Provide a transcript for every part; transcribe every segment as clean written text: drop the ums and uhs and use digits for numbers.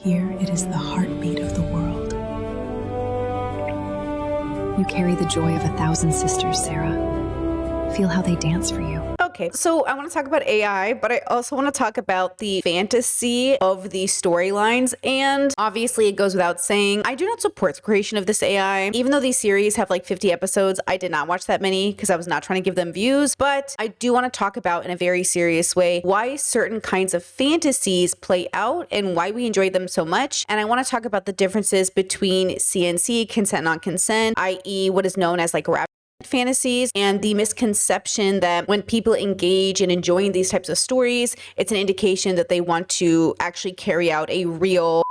Here it is the heartbeat of the world. You carry the joy of 1,000 sisters, Sarah. Feel how they dance for you. Okay, so I want to talk about AI, but I also want to talk about the fantasy of the storylines. And obviously, it goes without saying, I do not support the creation of this AI. Even though these series have like 50 episodes, I did not watch that many because I was not trying to give them views. But I do want to talk about in a very serious way why certain kinds of fantasies play out and why we enjoy them so much. And I want to talk about the differences between CNC, consent, non-consent, i.e. what is known as like rapid fantasies, and the misconception that when people engage in enjoying these types of stories, it's an indication that they want to actually carry out a real,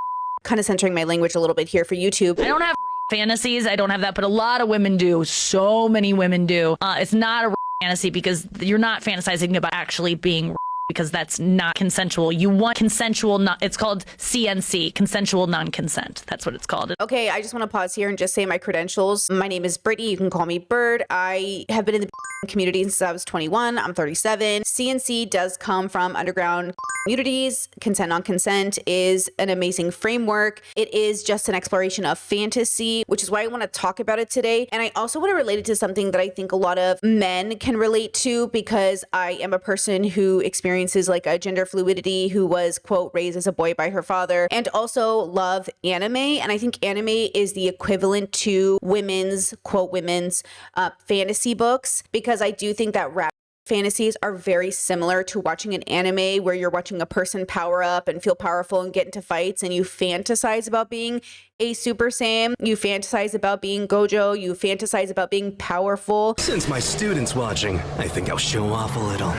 kind of censoring my language a little bit here for YouTube. I don't have fantasies. I don't have that, but a lot of women do. So many women do. It's not a fantasy because you're not fantasizing about actually being because that's not consensual. You want consensual, it's called CNC, consensual non-consent. That's what it's called. Okay, I just want to pause here and just say my credentials. My name is Brittany. You can call me Bird. I have been in the community since I was 21. I'm 37. CNC does come from underground communities. Consent non-consent is an amazing framework. It is just an exploration of fantasy, which is why I want to talk about it today. And I also want to relate it to something that I think a lot of men can relate to, because I am a person who experiences like a gender fluidity, who was, quote, raised as a boy by her father, and also love anime. And I think anime is the equivalent to women's, quote, women's fantasy books, because I do think that rap fantasies are very similar to watching an anime where you're watching a person power up and feel powerful and get into fights, and you fantasize about being a Super Saiyan, you fantasize about being Gojo, you fantasize about being powerful. Since my student's watching, I think I'll show off a little.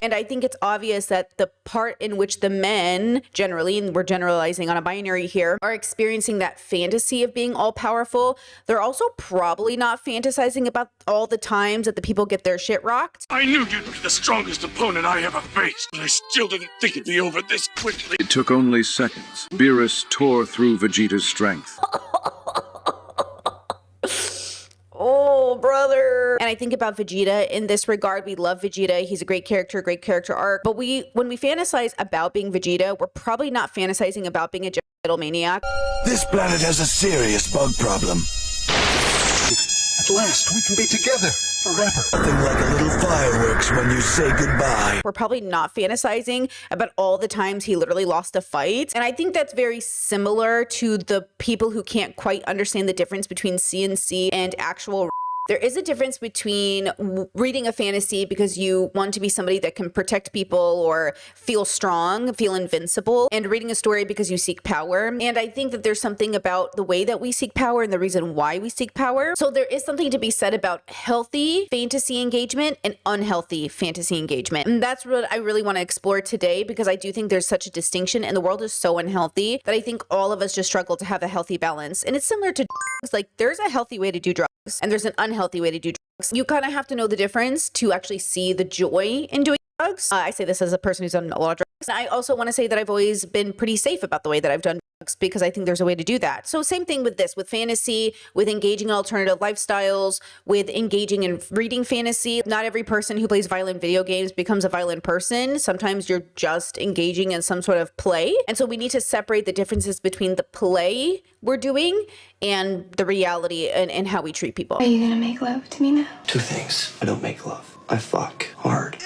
And I think it's obvious that the part in which the men, generally, and we're generalizing on a binary here, are experiencing that fantasy of being all powerful, they're also probably not fantasizing about all the times that the people get their shit rocked. I knew you'd be the strongest opponent I ever faced, but I still didn't think it'd be over this quickly. It took only seconds. Beerus tore through Vegeta's strength. Oh, brother. And I think about Vegeta in this regard. We love Vegeta. He's a great character arc. But when we fantasize about being Vegeta, we're probably not fantasizing about being a genocidal maniac. This planet has a serious bug problem. At last, we can be together forever. Nothing like a little fireworks when you say goodbye. We're probably not fantasizing about all the times he literally lost a fight. And I think that's very similar to the people who can't quite understand the difference between CNC and actual. There is a difference between reading a fantasy because you want to be somebody that can protect people or feel strong, feel invincible, and reading a story because you seek power. And I think that there's something about the way that we seek power and the reason why we seek power. So there is something to be said about healthy fantasy engagement and unhealthy fantasy engagement. And that's what I really want to explore today, because I do think there's such a distinction and the world is so unhealthy that I think all of us just struggle to have a healthy balance. And it's similar to drugs. Like, there's a healthy way to do drugs and there's an unhealthy way to do drugs. You kind of have to know the difference to actually see the joy in doing drugs. I say this as a person who's done a lot of drugs. I also want to say that I've always been pretty safe about the way that I've done drugs, because I think there's a way to do that. So same thing with this, with fantasy, with engaging in alternative lifestyles, with engaging in reading fantasy. Not every person who plays violent video games becomes a violent person. Sometimes you're just engaging in some sort of play. And so we need to separate the differences between the play we're doing and the reality and how we treat people. Are you gonna make love to me now? Two things. I don't make love. I fuck hard.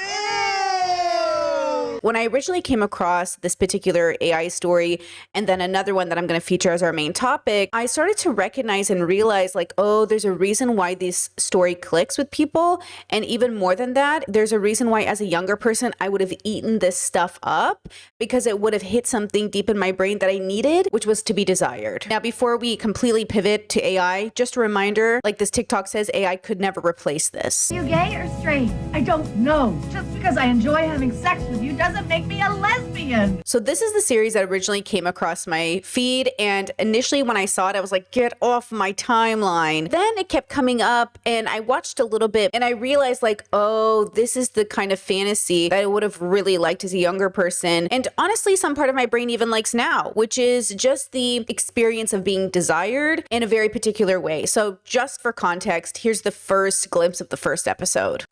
When I originally came across this particular AI story, and then another one that I'm going to feature as our main topic, I started to recognize and realize, like, oh, there's a reason why this story clicks with people. And even more than that, there's a reason why as a younger person, I would have eaten this stuff up, because it would have hit something deep in my brain that I needed, which was to be desired. Now, before we completely pivot to AI, just a reminder, like this TikTok says, AI could never replace this. Are you gay or straight? I don't know. Just because I enjoy having sex with you doesn't make me a lesbian. So this is the series that originally came across my feed, and initially when I saw it, I was like, get off my timeline. Then it kept coming up and I watched a little bit and I realized, like, oh, this is the kind of fantasy that I would have really liked as a younger person. And honestly, some part of my brain even likes now, which is just the experience of being desired in a very particular way. So just for context, here's the first glimpse of the first episode.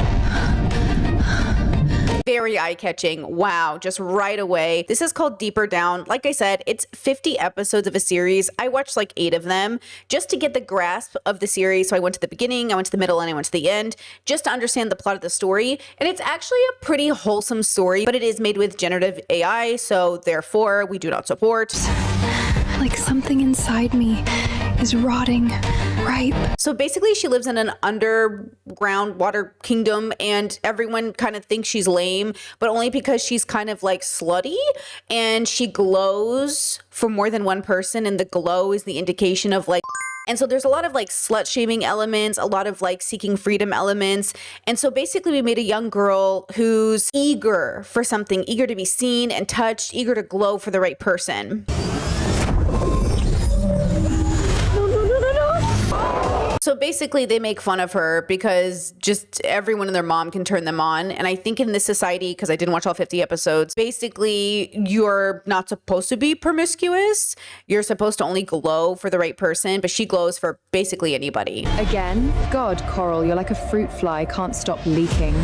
Very eye-catching. Wow, just right away. This is called Deeper Down. Like I said, it's 50 episodes of a series. I watched like 8 of them just to get the grasp of the series. So I went to the beginning, I went to the middle, and I went to the end just to understand the plot of the story. And it's actually a pretty wholesome story, but it is made with generative AI, so therefore we do not support. Like something inside me is rotting, ripe. So basically she lives in an underground water kingdom and everyone kind of thinks she's lame, but only because she's kind of like slutty and she glows for more than one person, and the glow is the indication of like. And so there's a lot of like slut shaming elements, a lot of like seeking freedom elements. And so basically we made a young girl who's eager for something, eager to be seen and touched, eager to glow for the right person. So basically they make fun of her because just everyone and their mom can turn them on. And I think in this society, because I didn't watch all 50 episodes, basically you're not supposed to be promiscuous. You're supposed to only glow for the right person, but she glows for basically anybody. Again? God, Coral, you're like a fruit fly, can't stop leaking.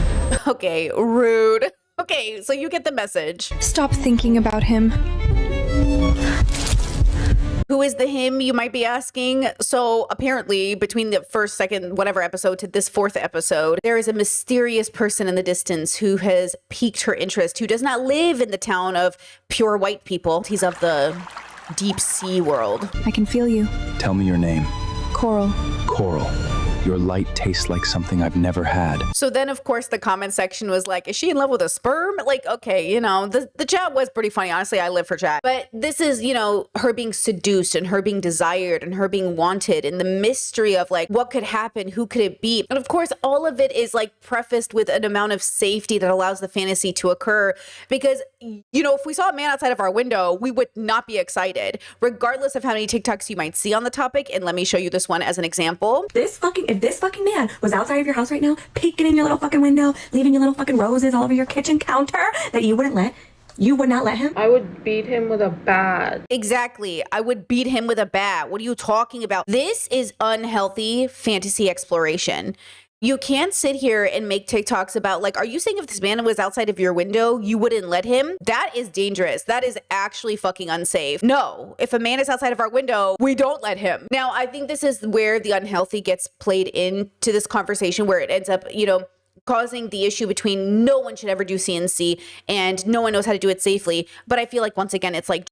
Okay, rude. Okay, so you get the message. Stop thinking about him. Who is the him, you might be asking? So apparently between the first, second, whatever episode to this 4th episode, there is a mysterious person in the distance who has piqued her interest, who does not live in the town of pure white people. He's of the deep sea world. I can feel you. Tell me your name. Coral. Coral. Your light tastes like something I've never had. So then, of course, the comment section was like, is she in love with a sperm? Like, okay, you know, the chat was pretty funny. Honestly, I live for chat. But this is, you know, her being seduced and her being desired and her being wanted and the mystery of like, what could happen? Who could it be? And of course, all of it is like prefaced with an amount of safety that allows the fantasy to occur. Because, you know, if we saw a man outside of our window, we would not be excited, regardless of how many TikToks you might see on the topic. And let me show you this one as an example. If this fucking man was outside of your house right now, peeking in your little fucking window, leaving your little fucking roses all over your kitchen counter that you would not let him? I would beat him with a bat. Exactly. I would beat him with a bat. What are you talking about? This is unhealthy fantasy exploration. You can't sit here and make TikToks about like, are you saying if this man was outside of your window, you wouldn't let him? That is dangerous. That is actually fucking unsafe. No, if a man is outside of our window, we don't let him. Now, I think this is where the unhealthy gets played into this conversation, where it ends up, you know, causing the issue between no one should ever do CNC and no one knows how to do it safely. But I feel like once again, it's like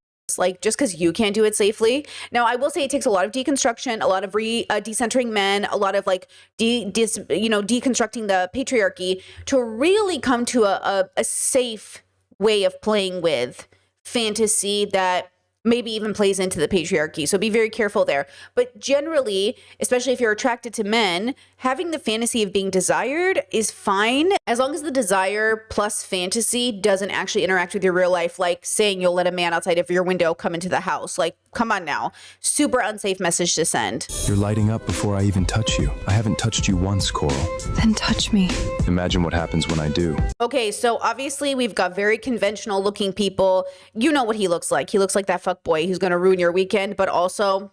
just because you can't do it safely. Now, I will say it takes a lot of deconstruction, a lot of decentering men, a lot of like deconstructing the patriarchy to really come to a safe way of playing with fantasy that maybe even plays into the patriarchy. So be very careful there. But generally, especially if you're attracted to men, having the fantasy of being desired is fine as long as the desire plus fantasy doesn't actually interact with your real life, like saying you'll let a man outside of your window come into the house. Like, come on now. Super unsafe message to send. You're lighting up before I even touch you. I haven't touched you once, Coral. Then touch me. Imagine what happens when I do. Okay, so obviously we've got very conventional looking people. You know what he looks like. He looks like that fuck boy who's going to ruin your weekend, but also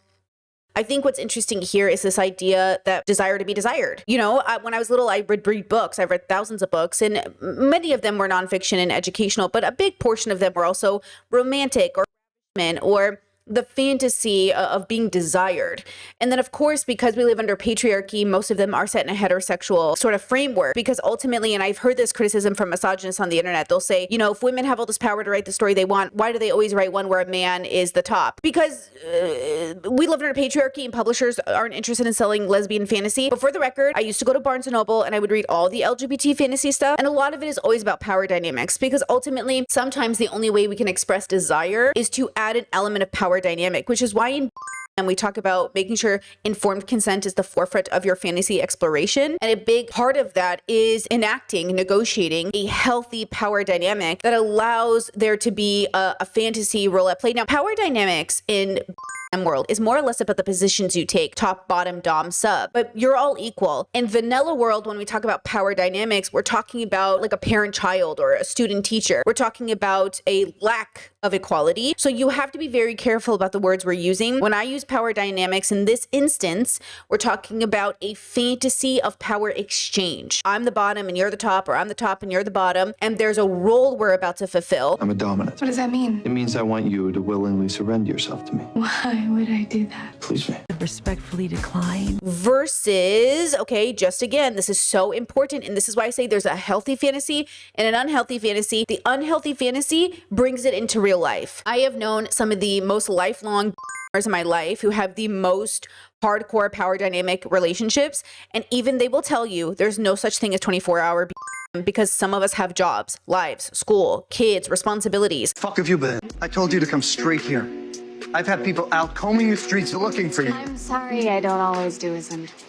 I think what's interesting here is this idea that desire to be desired. You know, when I was little, I would read books. I've read thousands of books, and many of them were nonfiction and educational, but a big portion of them were also romantic or the fantasy of being desired. And then, of course, because we live under patriarchy, most of them are set in a heterosexual sort of framework, because ultimately, and I've heard this criticism from misogynists on the internet, they'll say, you know, if women have all this power to write the story they want, why do they always write one where a man is the top? Because we live under patriarchy and publishers aren't interested in selling lesbian fantasy. But for the record, I used to go to Barnes & Noble and I would read all the LGBT fantasy stuff. And a lot of it is always about power dynamics, because ultimately, sometimes the only way we can express desire is to add an element of power dynamic, which is why in and we talk about making sure informed consent is the forefront of your fantasy exploration. And a big part of that is enacting, negotiating a healthy power dynamic that allows there to be a fantasy role at play. Now, power dynamics in world is more or less about the positions you take, top, bottom, dom, sub, but you're all equal. In vanilla world, when we talk about power dynamics, we're talking about like a parent-child or a student-teacher. We're talking about a lack of equality. So you have to be very careful about the words we're using. When I use power dynamics in this instance, we're talking about a fantasy of power exchange. I'm the bottom and you're the top, or I'm the top and you're the bottom, and there's a role we're about to fulfill. I'm a dominant. What does that mean? It means I want you to willingly surrender yourself to me. Why would I do that? Please me. Respectfully decline. Versus, okay, just again, this is so important, and this is why I say there's a healthy fantasy and an unhealthy fantasy. The unhealthy fantasy brings it into real life. I have known some of the most lifelong in my life who have the most hardcore power dynamic relationships, and even they will tell you there's no such thing as 24-hour because some of us have jobs, lives, school, kids, responsibilities. Fuck have you been? I told you to come straight here. I've had people out combing the streets looking for you. I'm sorry, I don't always do as I'm told.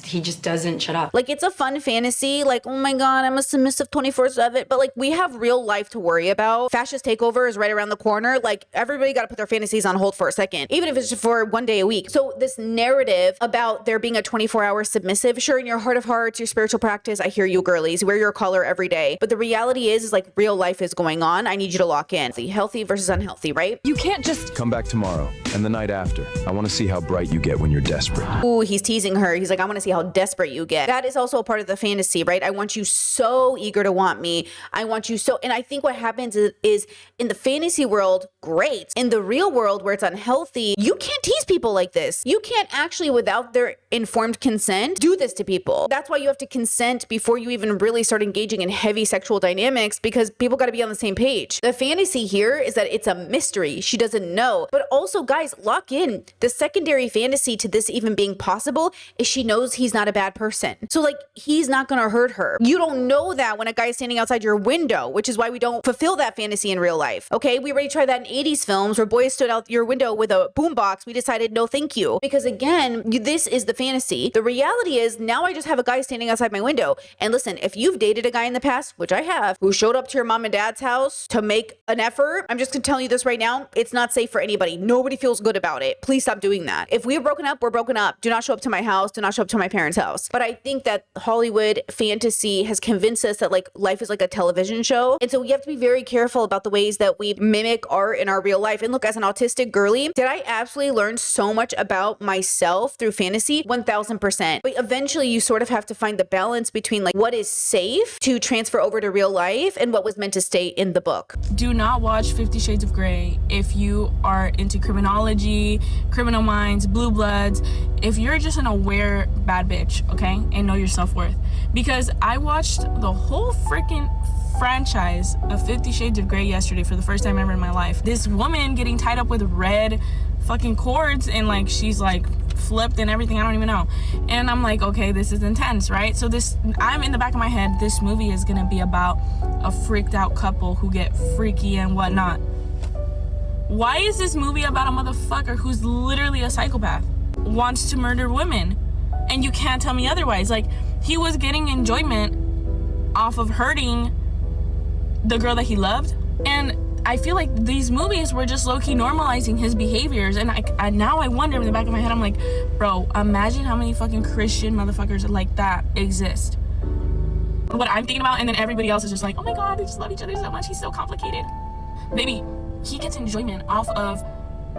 He just doesn't shut up. Like, it's a fun fantasy, like, oh my god, I'm a submissive 24/7, but like, we have real life to worry about. Fascist takeover is right around the corner. Like, everybody got to put their fantasies on hold for a second, even if it's just for one day a week. So this narrative about there being a 24-hour submissive, sure, in your heart of hearts, your spiritual practice, I hear you girlies, wear your collar every day, but the reality is like, real life is going on. I need you to lock in. The healthy versus unhealthy, right? You can't just come back tomorrow and the night after. I want to see how bright you get when you're desperate. Ooh, he's teasing her. He's like, I want to see how desperate you get. That is also a part of the fantasy, right? I want you so eager to want me. I want you so, and I think what happens is in the fantasy world, great. In the real world where it's unhealthy, you can't tease people like this. You can't actually, without their informed consent, do this to people. That's why you have to consent before you even really start engaging in heavy sexual dynamics, because people got to be on the same page. The fantasy here is that it's a mystery. She doesn't know. But also, guys, lock in. The secondary fantasy to this even being possible is she knows he's not a bad person. So like, he's not gonna hurt her. You don't know that when a guy is standing outside your window, which is why we don't fulfill that fantasy in real life. Okay, we already tried that in 80s films where boys stood out your window with a boombox. We decided no thank you, because again, this is the fantasy. The reality is now I just have a guy standing outside my window. And listen, if you've dated a guy in the past, which I have, who showed up to your mom and dad's house to make an effort, I'm just gonna tell you this right now, it's not safe for anybody. Nobody feels good about it. Please stop doing that. If we're broken up, we're broken up. Do not show up to my house. Do not show up to my parents' house. But I think that Hollywood fantasy has convinced us that like life is like a television show. And so we have to be very careful about the ways that we mimic art in our real life. And look, as an autistic girly, did I absolutely learn so much about myself through fantasy? 1000%. But eventually you sort of have to find the balance between like what is safe to transfer over to real life and what was meant to stay in the book. Do not watch 50 Shades of Grey if you are into criminology, Criminal Minds, Blue Bloods, if you're just an aware bad bitch, okay, and know your self-worth. Because I watched the whole freaking franchise of 50 Shades of Grey yesterday for the first time ever in my life. This woman getting tied up with red fucking cords and like she's like flipped and everything, I don't even know. And I'm like, okay, this is intense, right? So this, I'm in the back of my head, this movie is gonna be about a freaked out couple who get freaky and whatnot. Why is this movie about a motherfucker who's literally a psychopath, wants to murder women, and you can't tell me otherwise? Like, he was getting enjoyment off of hurting the girl that he loved, and I feel like these movies were just low-key normalizing his behaviors, and I now I wonder in the back of my head, I'm like, bro, imagine how many fucking Christian motherfuckers like that exist. What I'm thinking about, and then everybody else is just like, oh my god, they just love each other so much, he's so complicated. Baby, he gets enjoyment off of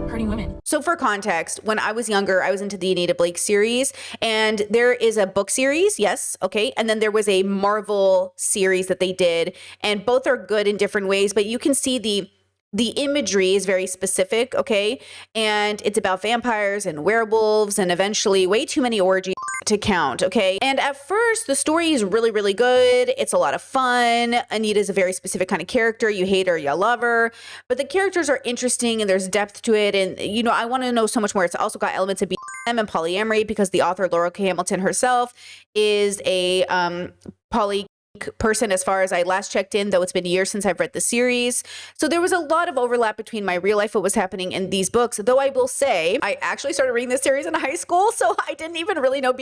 hurting women. So for context, when I was younger, I was into the Anita Blake series, and there is a book series, yes, okay, and then there was a Marvel series that they did, and both are good in different ways, but you can see the imagery is very specific, okay, and it's about vampires and werewolves and eventually way too many orgies to count, okay? And at first, the story is really, really good. It's a lot of fun. Anita's a very specific kind of character. You hate her, you love her. But the characters are interesting and there's depth to it. And, you know, I want to know so much more. It's also got elements of BDSM and polyamory because the author, Laura K. Hamilton herself, is a person as far as I last checked in, though it's been years since I've read the series. So there was a lot of overlap between my real life, what was happening in these books. Though I will say, I actually started reading this series in high school, so I didn't even really know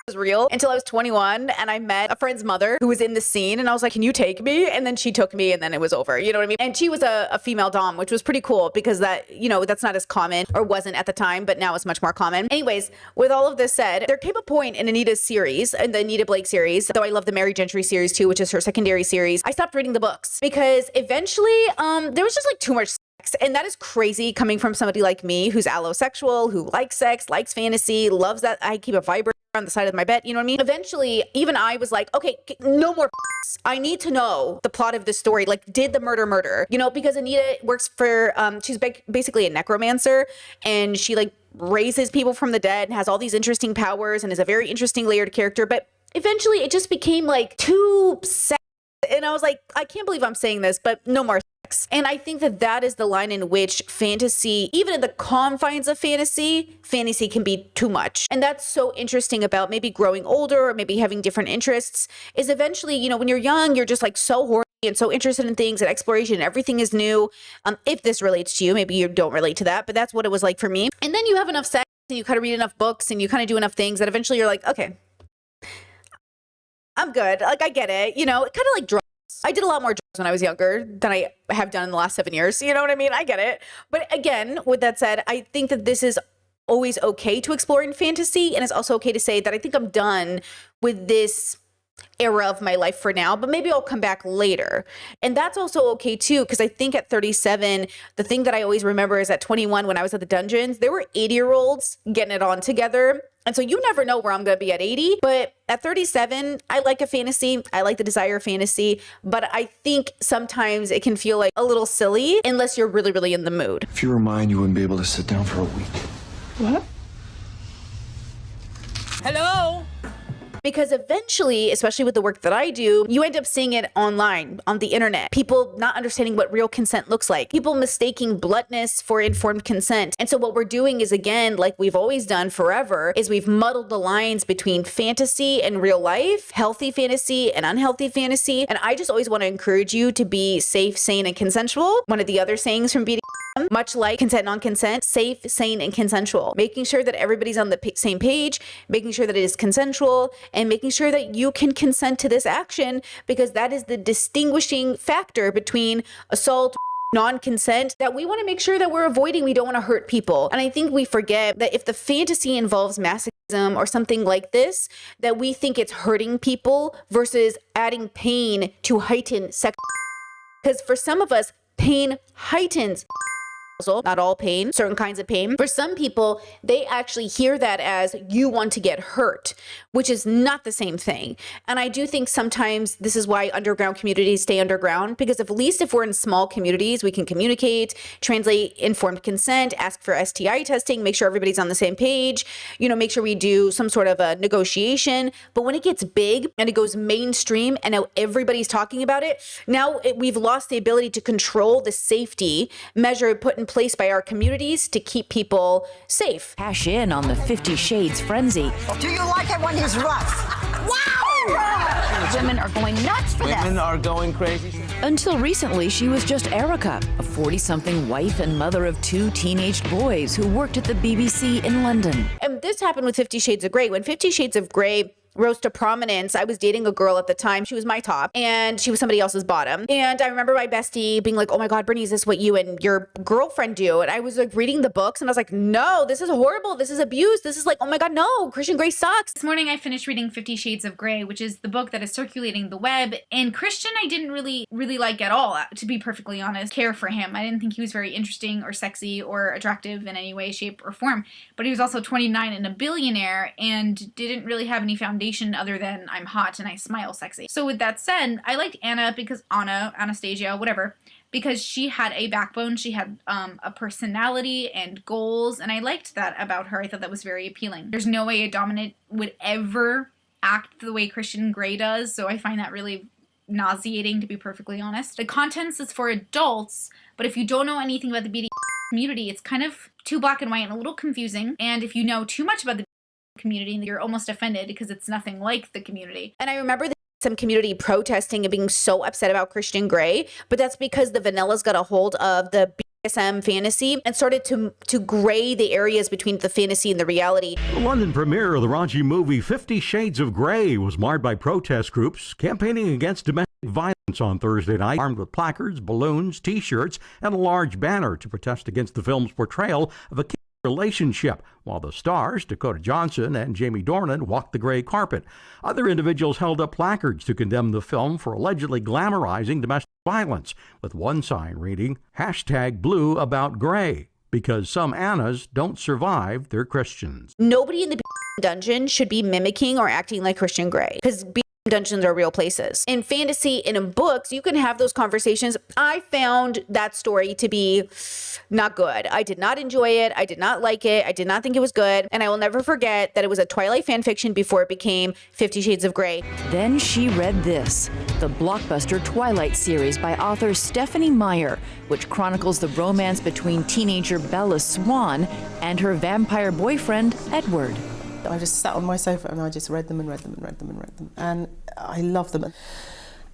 was real until I was 21, and I met a friend's mother who was in the scene, and I was like, can you take me? And then she took me, and then it was over. You know what I mean? And she was a female dom, which was pretty cool because that, you know, that's not as common, or wasn't at the time, but now it's much more common. Anyways, with all of this said, there came a point in Anita's series, in the Anita Blake series, though I love the Mary Gentry series too, which is her secondary series, I stopped reading the books because eventually there was just like too much sex. And that is crazy coming from somebody like me who's allosexual, who likes sex, likes fantasy, loves that I keep a vibrator on the side of my bed, you know what I mean? Eventually, even I was like, okay, no more. I need to know the plot of this story. Like, did the murder? You know, because Anita works for, she's basically a necromancer, and she like raises people from the dead and has all these interesting powers and is a very interesting layered character. But eventually it just became like too sad. And I was like, I can't believe I'm saying this, but no more sex. And I think that that is the line in which fantasy, even in the confines of fantasy can be too much. And that's so interesting about maybe growing older or maybe having different interests is eventually, you know, when you're young, you're just like so horny and so interested in things and exploration. Everything is new. If this relates to you, maybe you don't relate to that, but that's what it was like for me. And then you have enough sex and you kind of read enough books and you kind of do enough things that eventually you're like, okay, I'm good. Like, I get it. You know, kind of like drugs. I did a lot more drugs when I was younger than I have done in the last 7 years. You know what I mean? I get it. But again, with that said, I think that this is always okay to explore in fantasy. And it's also okay to say that I think I'm done with this era of my life for now, but maybe I'll come back later. And that's also okay too, because I think at 37, the thing that I always remember is at 21, when I was at the dungeons, there were 80-year-olds getting it on together. And so you never know where I'm going to be at 80, but at 37, I like a fantasy. I like the desire of fantasy, but I think sometimes it can feel like a little silly unless you're really, really in the mood. If you were mine, you wouldn't be able to sit down for a week. What? Hello? Because eventually, especially with the work that I do, you end up seeing it online, on the internet. People not understanding what real consent looks like. People mistaking bluntness for informed consent. And so what we're doing is, again, like we've always done forever, is we've muddled the lines between fantasy and real life, healthy fantasy and unhealthy fantasy. And I just always want to encourage you to be safe, sane, and consensual. One of the other sayings from BDSM, much like consent, non-consent, safe, sane, and consensual. Making sure that everybody's on the same page, making sure that it is consensual, and making sure that you can consent to this action, because that is the distinguishing factor between assault, non-consent, that we want to make sure that we're avoiding. We don't want to hurt people. And I think we forget that if the fantasy involves masochism or something like this, that we think it's hurting people versus adding pain to heighten sex. Because for some of us, pain heightens. Not all pain, certain kinds of pain. For some people, they actually hear that as you want to get hurt, which is not the same thing. And I do think sometimes this is why underground communities stay underground, because at least if we're in small communities, we can communicate, translate informed consent, ask for STI testing, make sure everybody's on the same page, you know, make sure we do some sort of a negotiation. But when it gets big and it goes mainstream and now everybody's talking about it, now we've lost the ability to control the safety measure put in place by our communities to keep people safe. Cash in on the 50 Shades frenzy. Do you like it when he's rough? Wow! Women are going nuts for that. Women are going crazy. Until recently, she was just Erica, a 40-something wife and mother of 2 teenage boys who worked at the BBC in London. And this happened with 50 Shades of Grey. When 50 Shades of Grey rose to prominence, I was dating a girl at the time. She was my top and she was somebody else's bottom. And I remember my bestie being like, oh my God, Brittany, is this what you and your girlfriend do? And I was like reading the books and I was like, no, this is horrible. This is abuse. This is like, oh my God, no, Christian Grey sucks. This morning I finished reading 50 Shades of Grey, which is the book that is circulating the web. And Christian, I didn't really like at all, to be perfectly honest, care for him. I didn't think he was very interesting or sexy or attractive in any way, shape, or form. But he was also 29 and a billionaire and didn't really have any foundation other than I'm hot and I smile sexy. So with that said, I liked Anastasia, whatever, because she had a backbone, she had a personality and goals, and I liked that about her. I thought that was very appealing. There's no way a dominant would ever act the way Christian Grey does, so I find that really nauseating, to be perfectly honest. The contents is for adults, but if you don't know anything about the BDSM community, it's kind of too black and white and a little confusing, and if you know too much about the community, you're almost offended because it's nothing like the community. And I remember BDSM community protesting and being so upset about Christian Grey, but that's because the vanillas got a hold of the BDSM fantasy and started to gray the areas between the fantasy and the reality. The London premiere of the raunchy movie 50 Shades of Grey was marred by protest groups campaigning against domestic violence on Thursday night, armed with placards, balloons, T-shirts, and a large banner to protest against the film's portrayal of a relationship, while the stars, Dakota Johnson and Jamie Dornan, walked the gray carpet. Other individuals held up placards to condemn the film for allegedly glamorizing domestic violence, with one sign reading, #BlueAboutGray, because some Annas don't survive, they're Christians. Nobody in the dungeon should be mimicking or acting like Christian Grey, because dungeons are real places. In fantasy and in books, you can have those conversations. I found that story to be not good. I did not enjoy it. I did not like it. I did not think it was good. And I will never forget that it was a Twilight fan fiction before it became 50 Shades of Grey. Then she read this, the blockbuster Twilight series by author Stephanie Meyer, which chronicles the romance between teenager Bella Swan and her vampire boyfriend, Edward. I just sat on my sofa and I just read them and read them and read them and read them. And I loved them.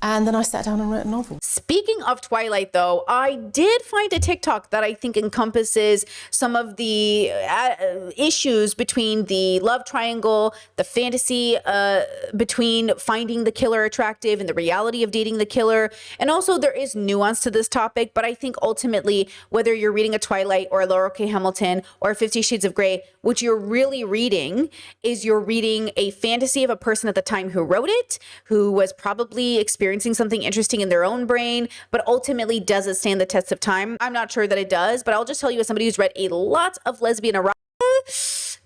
And then I sat down and wrote a novel. Speaking of Twilight, though, I did find a TikTok that I think encompasses some of the issues between the love triangle, the fantasy between finding the killer attractive and the reality of dating the killer. And also there is nuance to this topic, but I think ultimately, whether you're reading a Twilight or a Laura K. Hamilton or 50 Shades of Grey, what you're really reading is you're reading a fantasy of a person at the time who wrote it, who was probably experiencing something interesting in their own brain, but ultimately does it stand the test of time? I'm not sure that it does, but I'll just tell you as somebody who's read a lot of lesbian erotica,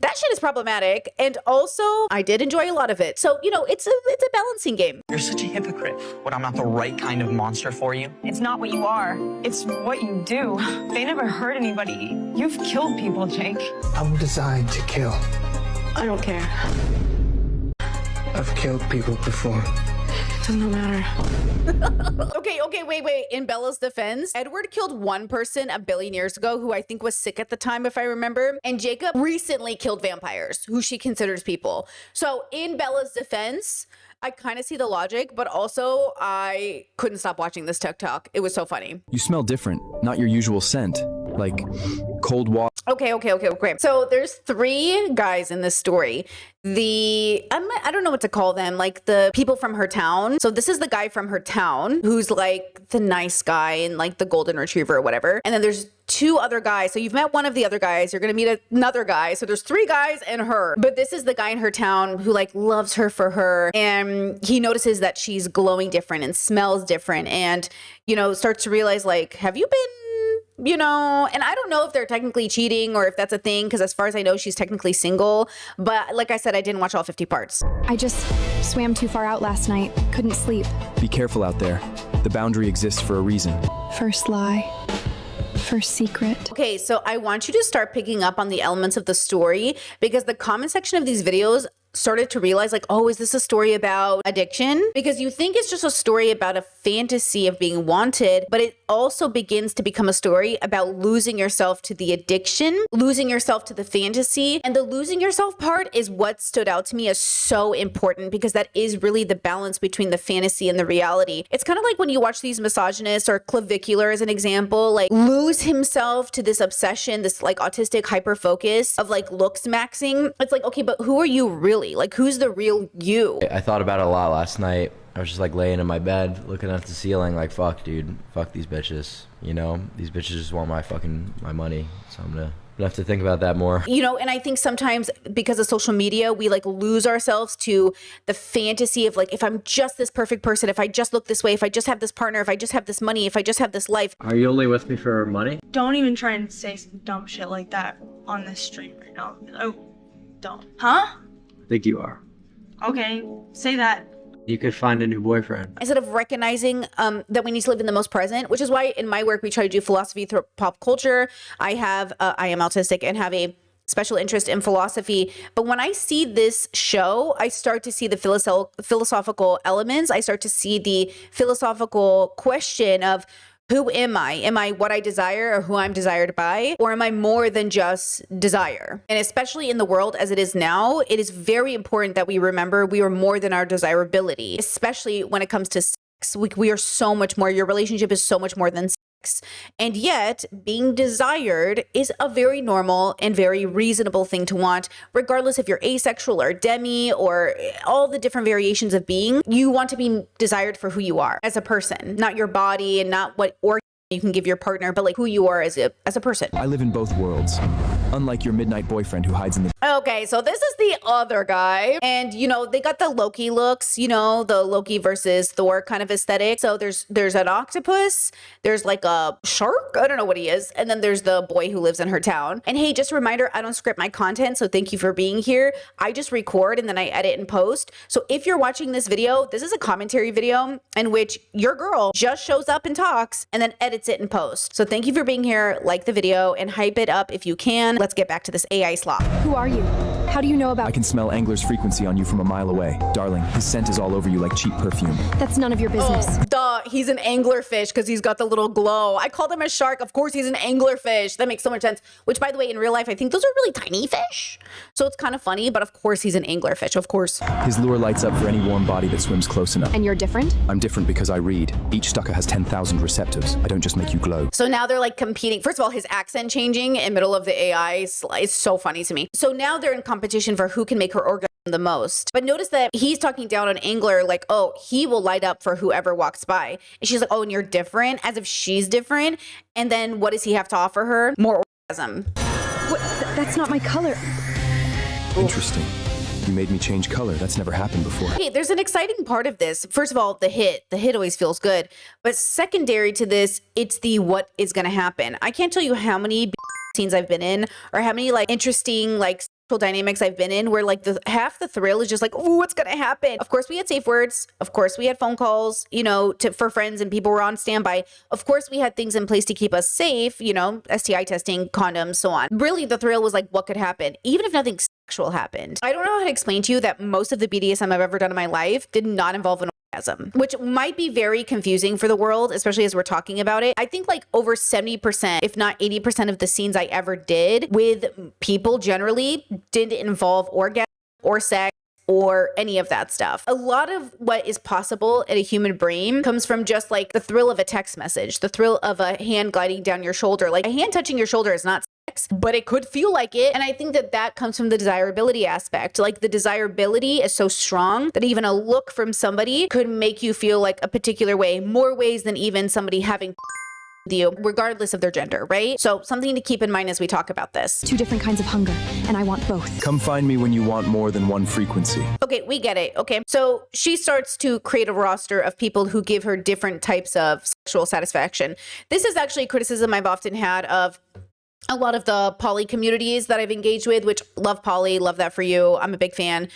that shit is problematic. And also, I did enjoy a lot of it. So, you know, it's a balancing game. You're such a hypocrite. What, I'm not the right kind of monster for you? It's not what you are. It's what you do. They never hurt anybody. You've killed people, Jake. I'm designed to kill. I don't care. I've killed people before. Doesn't matter. Okay, wait. In Bella's defense, Edward killed one person a billion years ago who I think was sick at the time, if I remember. And Jacob recently killed vampires, who she considers people. So in Bella's defense, I kind of see the logic, but also I couldn't stop watching this TikTok. It was so funny. You smell different, not your usual scent, like cold water. Okay. So there's 3 guys in this story. I don't know what to call them, like the people from her town. So this is the guy from her town who's like the nice guy and like the golden retriever or whatever. And then there's 2 other guys. So you've met one of the other guys. You're going to meet another guy. So there's 3 guys and her. But this is the guy in her town who like loves her for her. And he notices that she's glowing different and smells different. And, you know, starts to realize like, have you been, you know, and I don't know if they're technically cheating or if that's a thing, because as far as I know, she's technically single. But like I said, I didn't watch all 50 parts. I just swam too far out last night. Couldn't sleep. Be careful out there. The boundary exists for a reason. First lie. First secret. Okay, so I want you to start picking up on the elements of the story, because the comment section of these videos started to realize like, oh, is this a story about addiction? Because you think it's just a story about a fantasy of being wanted, but it also begins to become a story about losing yourself to the addiction, losing yourself to the fantasy. And the losing yourself part is what stood out to me as so important, because that is really the balance between the fantasy and the reality. It's kind of like when you watch these misogynists, or Clavicular as an example, like lose himself to this obsession, this like autistic hyper focus of like looks maxing. It's like, okay, but who are you really? Like, who's the real you? I thought about it a lot last night. I was just like laying in my bed, looking at the ceiling, like, fuck, dude, fuck these bitches. You know, these bitches just want my money. So I'm gonna have to think about that more. You know, and I think sometimes because of social media, we like lose ourselves to the fantasy of like, if I'm just this perfect person, if I just look this way, if I just have this partner, if I just have this money, if I just have this life. Are you only with me for money? Don't even try and say some dumb shit like that on this stream right now. Oh, don't. Huh? I think you are. Okay, say that. You could find a new boyfriend. Instead of recognizing that we need to live in the most present, which is why in my work we try to do philosophy through pop culture. I am autistic and have a special interest in philosophy. But when I see this show, I start to see the philosophical elements. I start to see the philosophical question of Who am I? Am I what I desire or who I'm desired by? Or am I more than just desire? And especially in the world as it is now, it is very important that we remember we are more than our desirability, especially when it comes to sex. We are so much more. Your relationship is so much more than sex. And yet, being desired is a very normal and very reasonable thing to want, regardless if you're asexual or demi or all the different variations of being. You want to be desired for who you are as a person, not your body and not what organ you can give your partner, but like who you are as a person. I live in both worlds. Unlike your midnight boyfriend who hides in the... Okay, so this is the other guy. And, you know, they got the Loki looks, you know, the Loki versus Thor kind of aesthetic. So there's an octopus, there's like a shark, I don't know what he is, and then there's the boy who lives in her town. And hey, just a reminder, I don't script my content, so thank you for being here. I just record and then I edit and post. So if you're watching this video, this is a commentary video in which your girl just shows up and talks and then edits it and post. So thank you for being here. Like the video and hype it up if you can. Let's get back to this AI slop. Who are you? How do you know about... I can smell Angler's frequency on you from a mile away. Darling, his scent is all over you like cheap perfume. That's none of your business. Oh, duh, he's an anglerfish because he's got the little glow. I called him a shark. Of course he's an anglerfish. That makes so much sense. Which, by the way, in real life, I think those are really tiny fish. So it's kind of funny, but of course he's an anglerfish, of course. His lure lights up for any warm body that swims close enough. And you're different? I'm different because I read. Each sucker has 10,000 receptors. I don't just make you glow. So now they're like competing. First of all, his accent changing in middle of the AI is so funny to me. So now they're in competition for who can make her orgasm the most. But notice that he's talking down on Angler like, oh, he will light up for whoever walks by. And she's like, oh, and you're different, as if she's different. And then what does he have to offer her? More orgasm. What? That's not my color. Interesting. You made me change color. That's never happened before. Okay, there's an exciting part of this. First of all, the hit. The hit always feels good. But secondary to this, it's the what is going to happen. I can't tell you how many scenes I've been in or how many like interesting like sexual dynamics I've been in where like half the thrill is just like, oh, what's going to happen? Of course, we had safe words. Of course, we had phone calls, you know, for friends and people were on standby. Of course, we had things in place to keep us safe, you know, STI testing, condoms, so on. Really, the thrill was like, what could happen? Even if nothing sexual happened. I don't know how to explain to you that most of the BDSM I've ever done in my life did not involve an orgasm, which might be very confusing for the world, especially as we're talking about it. I think like over 70%, if not 80% of the scenes I ever did with people generally didn't involve orgasm or sex or any of that stuff. A lot of what is possible in a human brain comes from just like the thrill of a text message, the thrill of a hand gliding down your shoulder. Like a hand touching your shoulder is not sex, but it could feel like it. And I think that that comes from the desirability aspect. Like the desirability is so strong that even a look from somebody could make you feel like a particular way, more ways than even somebody having you, regardless of their gender, right? So something to keep in mind as we talk about this. Two different kinds of hunger, and I want both. Come find me when you want more than one frequency. Okay, we get it. Okay, so she starts to create a roster of people who give her different types of sexual satisfaction. This is actually a criticism I've often had of a lot of the poly communities that I've engaged with, which love poly, love that for you. I'm a big fan.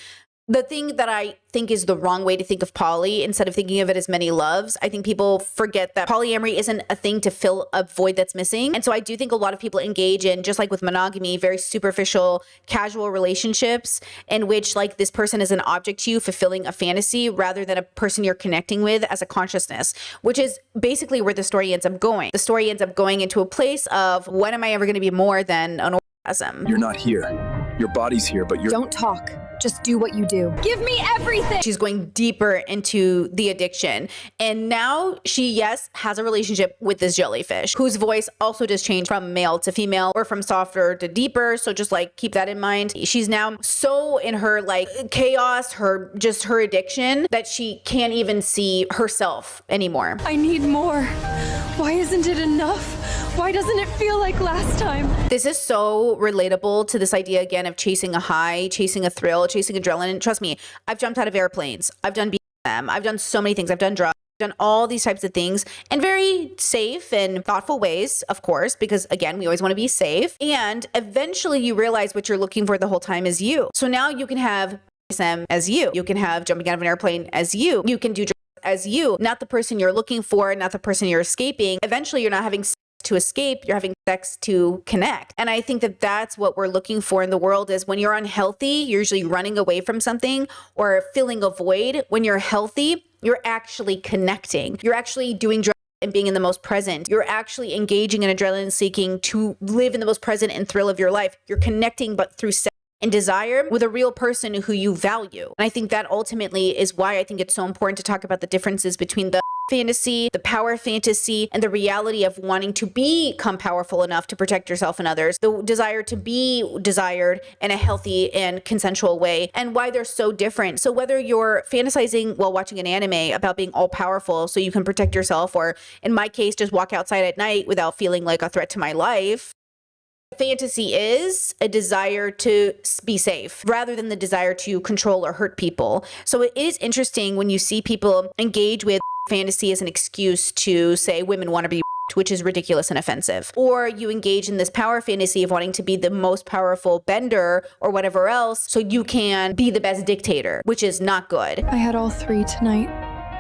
The thing that I think is the wrong way to think of poly, instead of thinking of it as many loves, I think people forget that polyamory isn't a thing to fill a void that's missing. And so I do think a lot of people engage in, just like with monogamy, very superficial, casual relationships in which like this person is an object to you fulfilling a fantasy rather than a person you're connecting with as a consciousness, which is basically where the story ends up going. The story ends up going into a place of when am I ever going to be more than an orgasm? You're not here. Your body's here, but you're... Don't talk. Just do what you do. Give me everything! She's going deeper into the addiction. And now she, yes, has a relationship with this jellyfish, whose voice also does change from male to female or from softer to deeper. So just like keep that in mind. She's now so in her like chaos, her addiction, that she can't even see herself anymore. I need more. Why isn't it enough? Why doesn't it feel like last time? This is so relatable to this idea again of chasing a high, chasing a thrill, chasing adrenaline. Trust me, I've jumped out of airplanes. I've done BDSM. I've done so many things. I've done drugs. I've done all these types of things in very safe and thoughtful ways, of course, because again, we always want to be safe. And eventually you realize what you're looking for the whole time is you. So now you can have BDSM as you. You can have jumping out of an airplane as you. You can do drugs as you, not the person you're looking for, not the person you're escaping. Eventually you're not having to escape, you're having sex to connect. And I think that that's what we're looking for in the world is when you're unhealthy, you're usually running away from something or filling a void. When you're healthy, you're actually connecting. You're actually doing drugs and being in the most present. You're actually engaging in adrenaline seeking to live in the most present and thrill of your life. You're connecting, but through sex and desire, with a real person who you value. And I think that ultimately is why I think it's so important to talk about the differences between the fantasy, the power fantasy, and the reality of wanting to become powerful enough to protect yourself and others, the desire to be desired in a healthy and consensual way, and why they're so different. So whether you're fantasizing while watching an anime about being all powerful so you can protect yourself, or in my case, just walk outside at night without feeling like a threat to my life, fantasy is a desire to be safe rather than the desire to control or hurt people. So it is interesting when you see people engage with fantasy as an excuse to say women want to be, which is ridiculous and offensive. Or you engage in this power fantasy of wanting to be the most powerful bender or whatever else so you can be the best dictator, which is not good. I had all 3 tonight,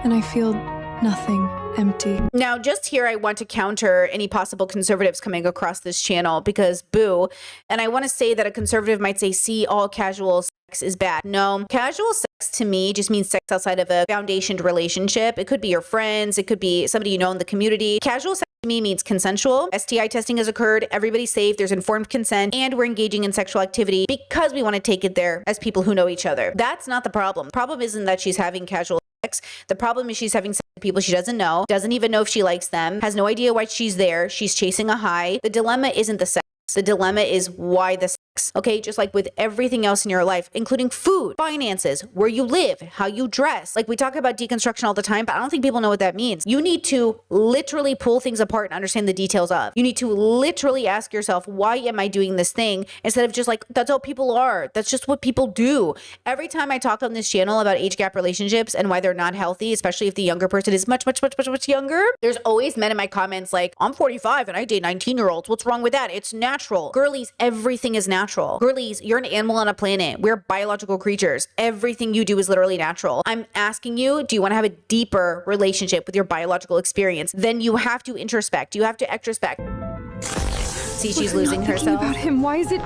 and I feel nothing. Empty. Now, just here, I want to counter any possible conservatives coming across this channel because boo. And I want to say that a conservative might say, see, all casual sex is bad. No, casual sex to me just means sex outside of a foundationed relationship. It could be your friends. It could be somebody you know in the community. Casual sex to me means consensual. STI testing has occurred. Everybody's safe. There's informed consent. And we're engaging in sexual activity because we want to take it there as people who know each other. That's not the problem. The problem isn't that she's having casual sex. The problem is she's having sex with people she doesn't know, doesn't even know if she likes them, has no idea why she's there. She's chasing a high. The dilemma isn't the sex. The dilemma is why the sex. Okay, just like with everything else in your life, including food, finances, where you live, how you dress. Like we talk about deconstruction all the time, but I don't think people know what that means. You need to literally pull things apart and understand the details of. You need to literally ask yourself, why am I doing this thing? Instead of just like, that's how people are. That's just what people do. Every time I talk on this channel about age gap relationships and why they're not healthy, especially if the younger person is much younger, there's always men in my comments like, I'm 45 and I date 19-year-olds. What's wrong with that? It's natural. Girlies, everything is natural. Girlies, you're an animal on a planet. We're biological creatures. Everything you do is literally natural. I'm asking you, do you want to have a deeper relationship with your biological experience? Then you have to introspect. You have to extrospect. See, she's losing herself. About him. Why is it?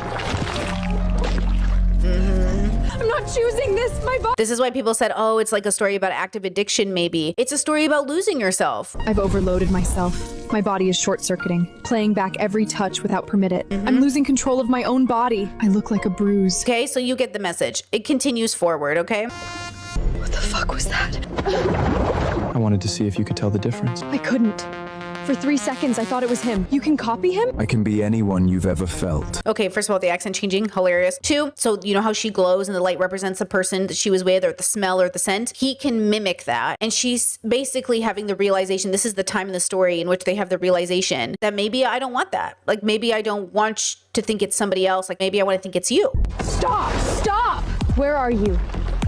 I'm not choosing this. My body. This is why people said, oh, it's like a story about active addiction, maybe. It's a story about losing yourself. I've overloaded myself. My body is short-circuiting, playing back every touch without permit. I'm losing control of my own body. I look like a bruise. Okay, so you get the message. It continues forward, okay? What the fuck was that? I wanted to see if you could tell the difference. I couldn't. For 3 seconds, I thought it was him. You can copy him? I can be anyone you've ever felt. Okay, first of all, the accent changing, hilarious. 2, so you know how she glows and the light represents the person that she was with, or the smell or the scent? He can mimic that. And she's basically having the realization, this is the time in the story in which they have the realization that maybe I don't want that. Like maybe I don't want to think it's somebody else. Like maybe I want to think it's you. Stop! Stop! Where are you?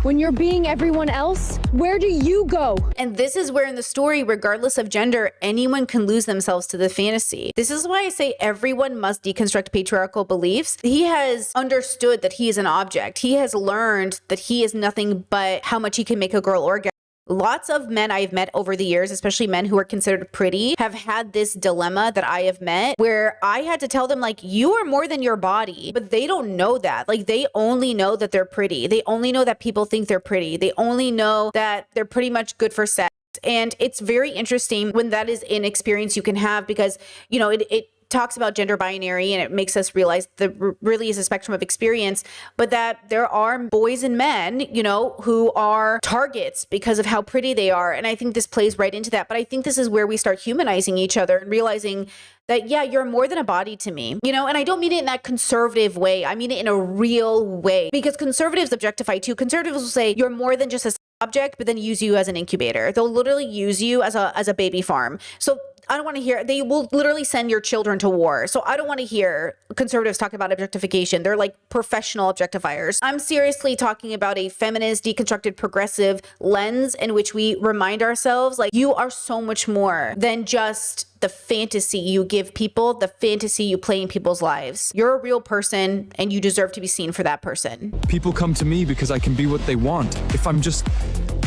When you're being everyone else, where do you go? And this is where in the story, regardless of gender, anyone can lose themselves to the fantasy. This is why I say everyone must deconstruct patriarchal beliefs. He has understood that he is an object. He has learned that he is nothing but how much he can make a girl orgasm. Lots of men I've met over the years, especially men who are considered pretty, have had this dilemma that I have met where I had to tell them like, you are more than your body, but they don't know that. Like they only know that they're pretty. They only know that people think they're pretty. They only know that they're pretty much good for sex. And it's very interesting when that is an experience you can have because, you know, it talks about gender binary and it makes us realize that really is a spectrum of experience, but that there are boys and men, you know, who are targets because of how pretty they are. And I think this plays right into that. But I think this is where we start humanizing each other and realizing that, yeah, you're more than a body to me, you know, and I don't mean it in that conservative way. I mean it in a real way because conservatives objectify too. Conservatives will say you're more than just a object, but then use you as an incubator. They'll literally use you as a baby farm. So I don't want to hear, they will literally send your children to war. So I don't want to hear conservatives talk about objectification. They're like professional objectifiers. I'm seriously talking about a feminist, deconstructed, progressive lens in which we remind ourselves like you are so much more than just the fantasy you give people, the fantasy you play in people's lives. You're a real person and you deserve to be seen for that person. People come to me because I can be what they want. If I'm just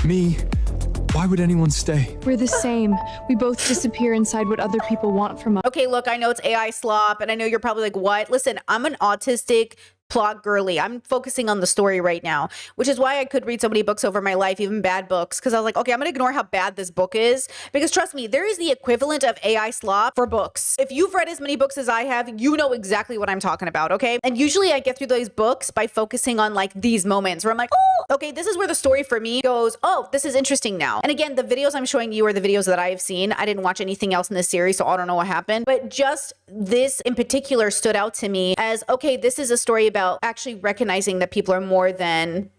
me, why would anyone stay? We're the same. We both disappear inside what other people want from us. Okay, look, I know it's AI slop and I know you're probably like, what? Listen, I'm an autistic plot girly. I'm focusing on the story right now, which is why I could read so many books over my life, even bad books, because I was like, okay, I'm gonna ignore how bad this book is, because trust me, there is the equivalent of AI slop for books. If you've read as many books as I have, you know exactly what I'm talking about, okay? And usually I get through those books by focusing on like these moments where I'm like, oh, okay, this is where the story for me goes, oh, this is interesting now. And again, the videos I'm showing you are the videos that I've seen. I didn't watch anything else in this series, so I don't know what happened, but just this in particular stood out to me as, okay, this is a story about actually recognizing that people are more than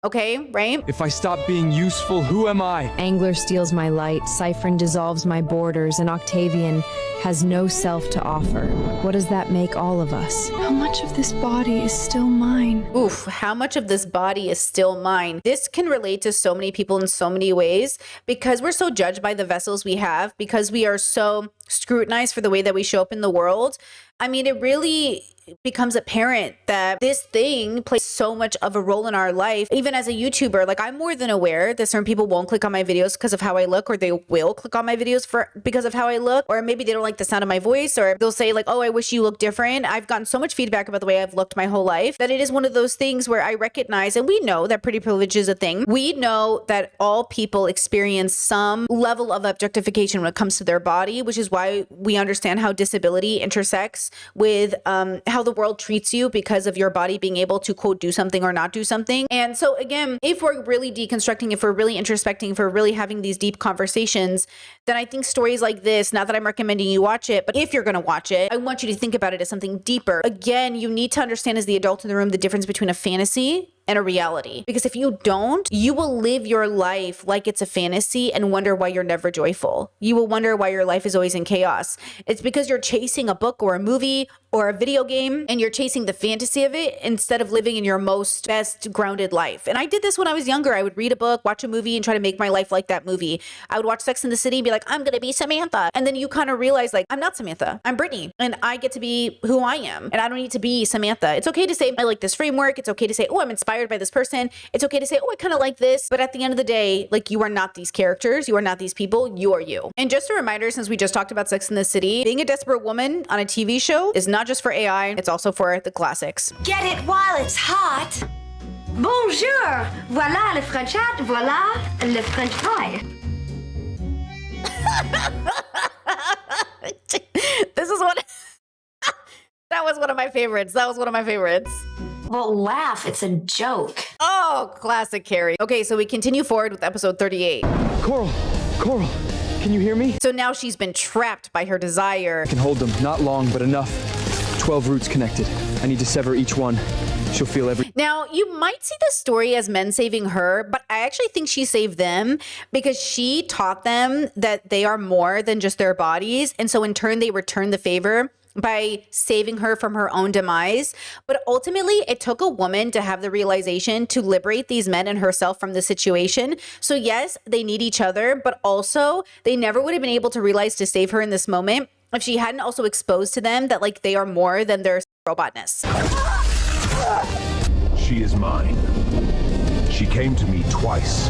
okay, right? If I stop being useful, who am I? Angler steals my light, Siphon dissolves my borders, and Octavian has no self to offer. What does that make all of us? How much of this body is still mine? Oof, how much of this body is still mine? This can relate to so many people in so many ways because we're so judged by the vessels we have, because we are so scrutinized for the way that we show up in the world. I mean, it really becomes apparent that this thing plays so much of a role in our life. Even as a YouTuber, like I'm more than aware that certain people won't click on my videos because of how I look, or they will click on my videos because of how I look, or maybe they don't like the sound of my voice, or they'll say like, oh, I wish you looked different. I've gotten so much feedback about the way I've looked my whole life that it is one of those things where I recognize, and we know that pretty privilege is a thing. We know that all people experience some level of objectification when it comes to their body, which is why we understand how disability intersects with how the world treats you because of your body being able to quote do something or not do something. And so again, if we're really deconstructing, if we're really introspecting, if we're really having these deep conversations, then I think stories like this, not that I'm recommending you watch it, but if you're going to watch it, I want you to think about it as something deeper. Again, you need to understand as the adult in the room the difference between a fantasy and a reality. Because if you don't, you will live your life like it's a fantasy and wonder why you're never joyful. You will wonder why your life is always in chaos. It's because you're chasing a book or a movie or a video game and you're chasing the fantasy of it instead of living in your most best grounded life. And I did this when I was younger. I would read a book, watch a movie, and try to make my life like that movie. I would watch Sex and the City and be like, I'm gonna be Samantha. And then you kind of realize like, I'm not Samantha, I'm Brittany, and I get to be who I am. And I don't need to be Samantha. It's okay to say, I like this framework. It's okay to say, oh, I'm inspired by this person. It's okay to say, oh, I kind of like this. But at the end of the day, like, you are not these characters. You are not these people. You are you. And just a reminder, since we just talked about Sex and the City, being a desperate woman on a TV show is not just for AI, it's also for the classics. Get it while it's hot. Bonjour. Voilà le French hat. Voilà le French pie. This is what... That was one of my favorites. That was one of my favorites. Well, laugh. It's a joke. Oh, classic Carrie. Okay, so we continue forward with episode 38. Coral, can you hear me? So now she's been trapped by her desire. I can hold them, not long, but enough. 12 roots connected. I need to sever each one. She'll feel every... Now, you might see the story as men saving her, but I actually think she saved them because she taught them that they are more than just their bodies. And so in turn, they return the favor by saving her from her own demise. But ultimately, it took a woman to have the realization to liberate these men and herself from the situation. So yes, they need each other, but also they never would have been able to realize to save her in this moment if she hadn't also exposed to them that like they are more than their robotness. She is mine. She came to me twice,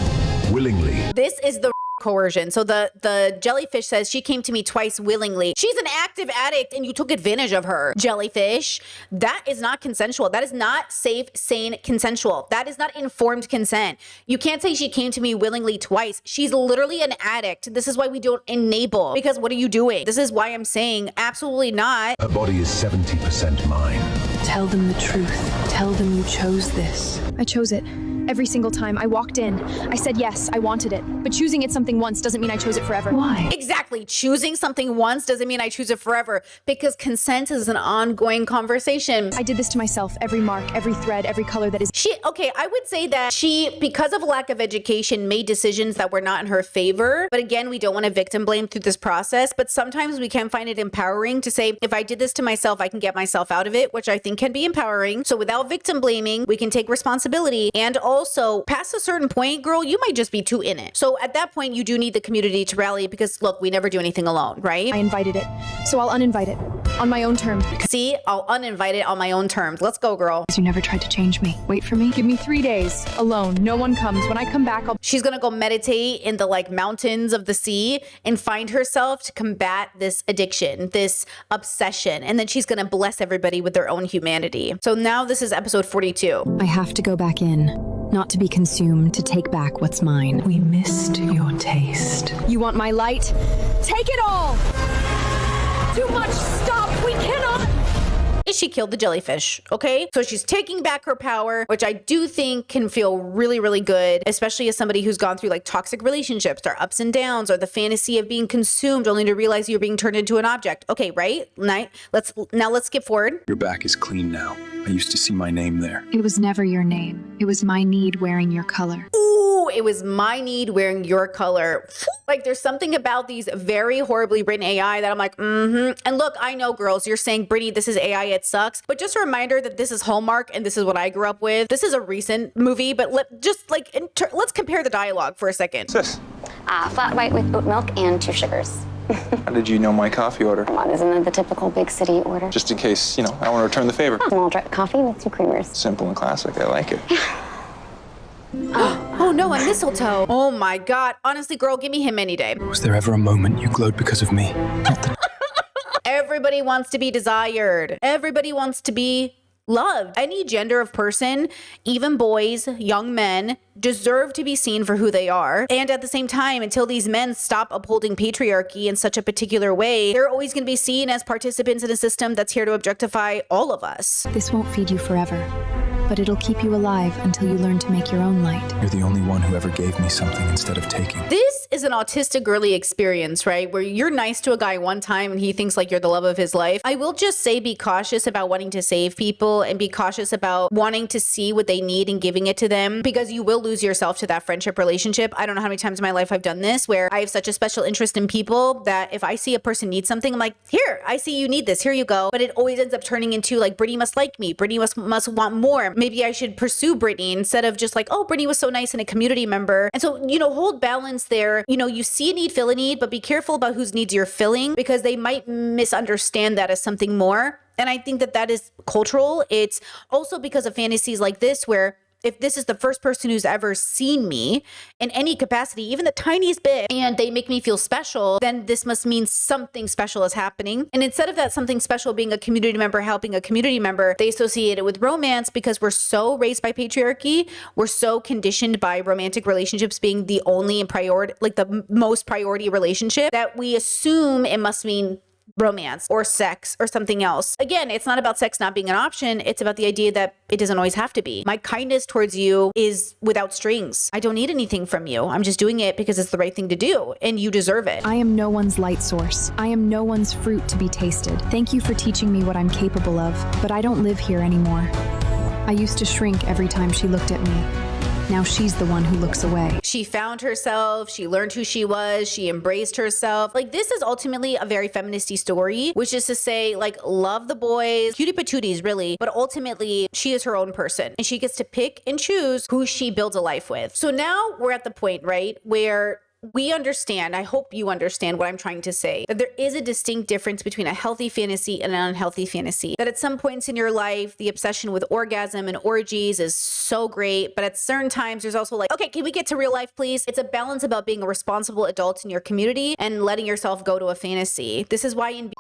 willingly. This is the coercion. So the jellyfish says she came to me twice willingly. She's an active addict and you took advantage of her. Jellyfish, that is not consensual. That is not safe, sane, consensual. That is not informed consent. You can't say she came to me willingly twice. She's literally an addict. This is why we don't enable, because what are you doing? This is why I'm saying absolutely not. Her body is 70% mine. Tell them the truth. Tell them you chose this. I chose it. Every single time I walked in, I said yes, I wanted it. But choosing it something once doesn't mean I chose it forever. Why? Exactly. Choosing something once doesn't mean I choose it forever, because consent is an ongoing conversation. I did this to myself. Every mark, every thread, every color that is... Okay, I would say that she, because of lack of education, made decisions that were not in her favor. But again, we don't want to victim blame through this process. But sometimes we can find it empowering to say, if I did this to myself, I can get myself out of it, which I think can be empowering. So without victim blaming, we can take responsibility. And also, past a certain point, girl, you might just be too in it. So at that point, you do need the community to rally, because look, we never do anything alone, right? I invited it, so I'll uninvite it. On my own terms. See, I'll uninvite it on my own terms. Let's go, girl. You never tried to change me. Wait for me. Give me 3 days. Alone. No one comes. When I come back, She's gonna go meditate in the like mountains of the sea and find herself to combat this addiction, this obsession. And then she's gonna bless everybody with their own humanity. So now this is episode 42. I have to go back in. Not to be consumed, to take back what's mine. We missed your taste. You want my light? Take it all! Too much! Stop! We cannot! She killed the jellyfish, okay? So she's taking back her power, which I do think can feel really, really good, especially as somebody who's gone through like toxic relationships or ups and downs or the fantasy of being consumed only to realize you're being turned into an object. Okay, right? Let's skip forward. Your back is clean now. I used to see my name there. It was never your name. It was my need wearing your color. Ooh, it was my need wearing your color. Like there's something about these very horribly written AI that I'm like, And look, I know girls, you're saying, Brittany, this is AI, it sucks. But just a reminder that this is Hallmark and this is what I grew up with. This is a recent movie, but let's compare the dialogue for a second. Sis. Flat white with oat milk and 2 sugars. How did you know my coffee order? Come on, isn't that the typical big city order? Just in case, I want to return the favor. Small drip coffee with 2 creamers. Simple and classic. I like it. Oh no, a mistletoe. Oh my God. Honestly, girl, give me him any day. Was there ever a moment you glowed because of me? Everybody wants to be desired. Everybody wants to be loved. Any gender of person, even boys, young men, deserve to be seen for who they are. And at the same time, until these men stop upholding patriarchy in such a particular way, they're always going to be seen as participants in a system that's here to objectify all of us. This won't feed you forever, but it'll keep you alive until you learn to make your own light. You're the only one who ever gave me something instead of taking. This is an autistic girly experience, right? Where you're nice to a guy one time and he thinks like you're the love of his life. I will just say be cautious about wanting to save people and be cautious about wanting to see what they need and giving it to them, because you will lose yourself to that friendship relationship. I don't know how many times in my life I've done this where I have such a special interest in people that if I see a person need something, I'm like, here, I see you need this, here you go. But it always ends up turning into like, Brittany must like me. Brittany must want more. Maybe I should pursue Brittany instead of just like, oh, Brittany was so nice and a community member. And so, hold balance there. You see a need, fill a need, but be careful about whose needs you're filling, because they might misunderstand that as something more. And I think that is cultural. It's also because of fantasies like this, where if this is the first person who's ever seen me in any capacity, even the tiniest bit, and they make me feel special, then this must mean something special is happening. And instead of that something special being a community member helping a community member, they associate it with romance, because we're so raised by patriarchy. We're so conditioned by romantic relationships being the only and the most priority relationship, that we assume it must mean romance or sex or something else. Again, it's not about sex not being an option. It's about the idea that it doesn't always have to be. My kindness towards you is without strings. I don't need anything from you. I'm just doing it because it's the right thing to do and you deserve it. I am no one's light source. I am no one's fruit to be tasted. Thank you for teaching me what I'm capable of, but I don't live here anymore. I used to shrink every time she looked at me. Now she's the one who looks away. She found herself. She learned who she was. She embraced herself. Like, this is ultimately a very feministy story, which is to say, like, love the boys, cutie patooties, really. But ultimately, she is her own person and she gets to pick and choose who she builds a life with. So now we're at the point, right, where we understand, I hope you understand what I'm trying to say, that there is a distinct difference between a healthy fantasy and an unhealthy fantasy. That at some points in your life, the obsession with orgasm and orgies is so great, but at certain times there's also like, okay, can we get to real life, please? It's a balance about being a responsible adult in your community and letting yourself go to a fantasy. This is why in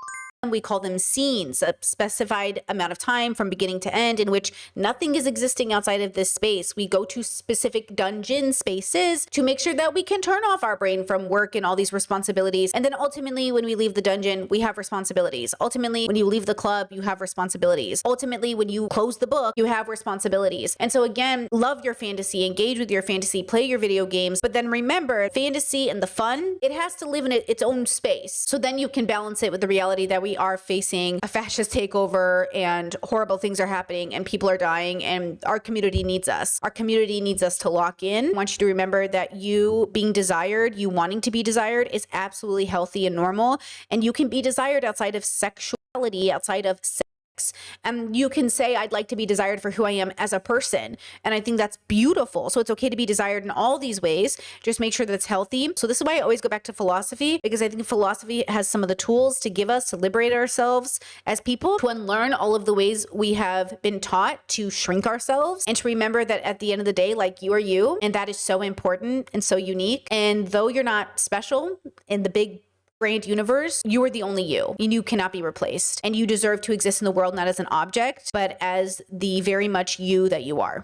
we call them scenes, a specified amount of time from beginning to end in which nothing is existing outside of this space. We go to specific dungeon spaces to make sure that we can turn off our brain from work and all these responsibilities. And then ultimately, when we leave the dungeon, we have responsibilities. Ultimately, when you leave the club, you have responsibilities. Ultimately, when you close the book, you have responsibilities. And so again, love your fantasy, engage with your fantasy, play your video games, but then remember, fantasy and the fun, it has to live in its own space. So then you can balance it with the reality that we are facing a fascist takeover and horrible things are happening and people are dying and our community needs us. Our community needs us to lock in. I want you to remember that you being desired, you wanting to be desired is absolutely healthy and normal. And you can be desired outside of sexuality, outside of sex. objects. And you can say, I'd like to be desired for who I am as a person. And I think that's beautiful. So it's okay to be desired in all these ways. Just make sure that it's healthy. So this is why I always go back to philosophy, because I think philosophy has some of the tools to give us to liberate ourselves as people, to unlearn all of the ways we have been taught to shrink ourselves, and to remember that at the end of the day, like, you are you, and that is so important and so unique. And though you're not special in the big grand universe, you are the only you, and you cannot be replaced. And you deserve to exist in the world not as an object, but as the very much you that you are.